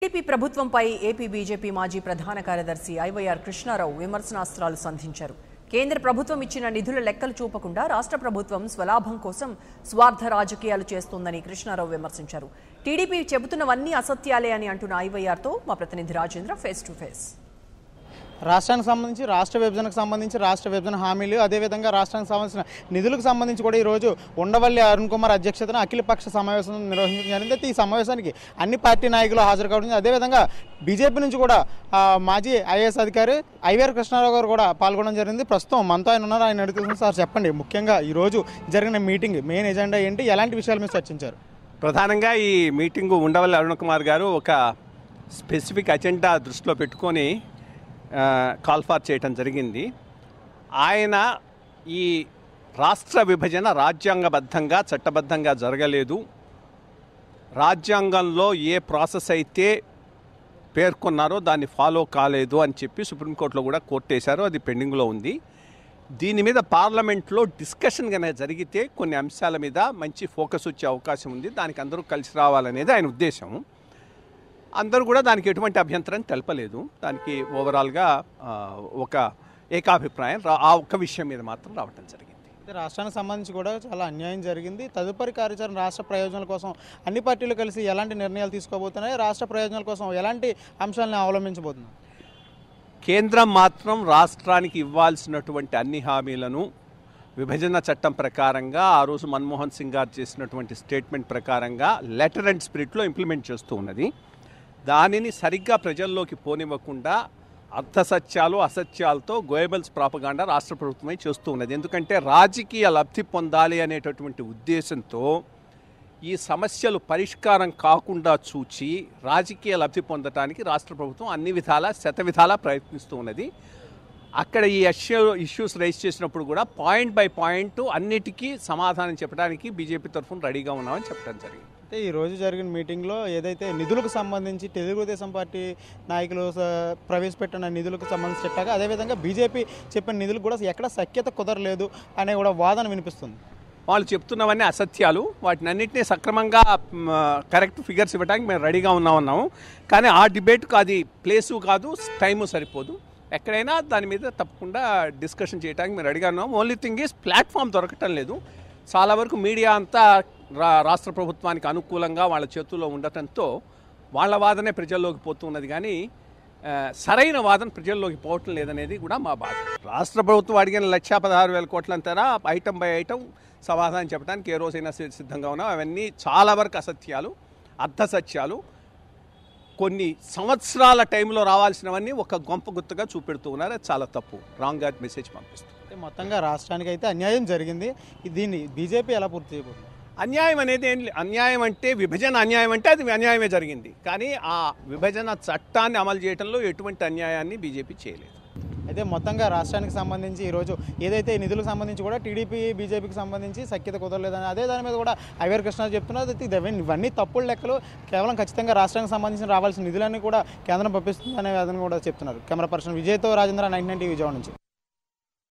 TDP ప్రభుత్వంపై AP BJP మాజీ ప్రధాన కార్యదర్శి ఐవైఆర్ కృష్ణారావు విమర్శనాస్త్రాలు సంధించారు. కేంద్ర ప్రభుత్వం ఇచ్చిన నిధుల లెక్కలు చూపకుండా రాష్ట్ర ప్రభుత్వం స్వలాభం కోసం స్వార్థ రాజకీయాలు చేస్తోందని కృష్ణారావు విమర్శించారు. టీడీపీ చెబుతున్నవన్నీ అసత్యాలే అని అంటున్న ఐవైఆర్తో మా ప్రతినిధి రాజేంద్ర ఫేస్ టు ఫేస్. రాష్ట్రానికి సంబంధించి రాష్ట్ర విభజన హామీలు అదేవిధంగా రాష్ట్రానికి సంబంధించిన నిధులకు సంబంధించి కూడా ఈరోజు ఉండవల్లి అరుణ్ కుమార్ అధ్యక్షతన అఖిలపక్ష సమావేశం నిర్వహించడం జరిగింది. అయితే ఈ సమావేశానికి అన్ని పార్టీ నాయకులు హాజరు కావడం, అదేవిధంగా బీజేపీ నుంచి కూడా మాజీ ఐఏఎస్ అధికారి ఐవైఆర్ కృష్ణారావు గారు కూడా పాల్గొనడం జరిగింది. ప్రస్తుతం మనతో ఆయన ఉన్నారు. ఆయన అడుగుతుంది, సార్ చెప్పండి, ముఖ్యంగా ఈరోజు జరిగిన మీటింగ్ మెయిన్ ఎజెండా ఏంటి, ఎలాంటి విషయాల మీద చర్చించారు? ప్రధానంగా ఈ మీటింగు ఉండవల్లి అరుణ్ కుమార్ గారు ఒక స్పెసిఫిక్ అజెండా దృష్టిలో పెట్టుకొని కాల్ ఫార్ చేయటం జరిగింది. ఆయన ఈ రాష్ట్ర విభజన రాజ్యాంగబద్ధంగా చట్టబద్ధంగా జరగలేదు, రాజ్యాంగంలో ఏ ప్రాసెస్ అయితే పేర్కొన్నారో దాన్ని ఫాలో కాలేదు అని చెప్పి సుప్రీంకోర్టులో కూడా కోర్టు వేశారు. అది పెండింగ్లో ఉంది. దీని మీద పార్లమెంట్లో డిస్కషన్ కనుక జరిగితే కొన్ని అంశాల మీద మంచి ఫోకస్ వచ్చే అవకాశం ఉంది. దానికి అందరూ కలిసి రావాలనేది ఆయన ఉద్దేశం. అందరూ కూడా దానికి ఎటువంటి అభ్యంతరం తెలపలేదు. దానికి ఓవరాల్గా ఒక ఏకాభిప్రాయం ఆ ఒక్క విషయం మీద మాత్రం రావటం జరిగింది. రాష్ట్రానికి సంబంధించి కూడా చాలా అన్యాయం జరిగింది. తదుపరి కార్యాచరణ రాష్ట్ర ప్రయోజనాల కోసం అన్ని పార్టీలు కలిసి ఎలాంటి నిర్ణయాలు తీసుకోబోతున్నాయి, రాష్ట్ర ప్రయోజనాల కోసం ఎలాంటి అంశాలను అవలంబించబోతున్నాయి? కేంద్రం మాత్రం రాష్ట్రానికి ఇవ్వాల్సినటువంటి అన్ని హామీలను విభజన చట్టం ప్రకారంగా ఆ రోజు మన్మోహన్ సింగ్ గారు చేసినటువంటి స్టేట్మెంట్ ప్రకారంగా లెటర్ అండ్ స్పిరిట్లో ఇంప్లిమెంట్ చేస్తూ ఉన్నది. దానిని సరిగ్గా ప్రజల్లోకి పోనివ్వకుండా అర్థసత్యాలు అసత్యాలతో గోయబల్స్ ప్రాపగాండా రాష్ట్ర ప్రభుత్వమే చేస్తూ ఉన్నది. ఎందుకంటే రాజకీయ లబ్ధి పొందాలి అనేటటువంటి ఉద్దేశంతో ఈ సమస్యలు పరిష్కారం కాకుండా చూచి రాజకీయ లబ్ధి పొందడానికి రాష్ట్ర ప్రభుత్వం అన్ని విధాలా శతవిధాలా ప్రయత్నిస్తూ ఉన్నది. అక్కడ ఈ ఇష్యూస్ రైజ్ చేసినప్పుడు కూడా పాయింట్ బై పాయింట్ అన్నిటికీ సమాధానం చెప్పడానికి బీజేపీ తరఫున రెడీగా ఉన్నామని చెప్పడం జరిగింది. అయితే ఈరోజు జరిగిన మీటింగ్లో ఏదైతే నిధులకు సంబంధించి తెలుగుదేశం పార్టీ నాయకులు ప్రవేశపెట్టిన నిధులకు సంబంధించి చెప్పాక, అదేవిధంగా బీజేపీ చెప్పిన నిధులకు కూడా ఎక్కడ సఖ్యత కుదరలేదు అనే కూడా వాదన వినిపిస్తుంది. వాళ్ళు చెప్తున్నవన్నీ అసత్యాలు. వాటిని అన్నింటినీ సక్రమంగా కరెక్ట్ ఫిగర్స్ ఇవ్వడానికి మేము రెడీగా ఉన్నాము. కానీ ఆ డిబేట్కు అది ప్లేసు కాదు, టైము సరిపోదు. ఎక్కడైనా దాని మీద తప్పకుండా డిస్కషన్ చేయడానికి మేము రెడీగా ఉన్నాము. ఓన్లీ థింగ్ ఈజ్ ప్లాట్ఫామ్ దొరకటం లేదు. చాలా వరకు మీడియా అంతా రాష్ట్ర ప్రభుత్వానికి అనుకూలంగా వాళ్ళ చేతుల్లో ఉండటంతో వాళ్ళ వాదనే ప్రజల్లోకి పోతున్నది, కానీ సరైన వాదన ప్రజల్లోకి పోవటం లేదనేది కూడా మా బాధ. రాష్ట్ర ప్రభుత్వం అడిగిన 1,16,000 కోట్లంటారా ఐటమ్ బై ఐటమ్ సమాధానం చెప్పడానికి ఏ రోజైనా సిద్ధంగా ఉన్నాం. అవన్నీ చాలా వరకు అసత్యాలు, అర్ధసత్యాలు. కొన్ని సంవత్సరాల టైంలో రావాల్సినవన్నీ ఒక గొంప గుర్తుగా చూపెడుతూ ఉన్నారు. అది చాలా తప్పు, రాంగ్ మెసేజ్ పంపిస్తుంది. మొత్తంగా రాష్ట్రానికి అయితే అన్యాయం జరిగింది. దీన్ని బీజేపీ ఎలా పూర్తి చేయబోతుంది? అన్యాయం అనేది అన్యాయం అంటే విభజన అన్యాయం అంటే అది అన్యాయమే జరిగింది. కానీ ఆ విభజన చట్టాన్ని అమలు చేయడంలో ఎటువంటి అన్యాయాన్ని బీజేపీ చేయలేదు. అయితే మొత్తంగా రాష్ట్రానికి సంబంధించి ఈరోజు ఏదైతే నిధులకు సంబంధించి కూడా టీడీపీ బీజేపీకి సంబంధించి సఖ్యత కుదరలేదని అదే దాని మీద కూడా ఐవైఆర్ కృష్ణ చెప్తున్నారు. ఇవన్నీ తప్పుడు లెక్కలు, కేవలం ఖచ్చితంగా రాష్ట్రానికి సంబంధించిన రావాల్సిన నిధులన్నీ కూడా కేంద్రం పంపిస్తుంది అనే విధంగా కూడా చెప్తున్నారు. కెమెరా పర్సన్ విజయ్తో రాజేంద్ర, 99 టీవీ విజయవాడ నుంచి.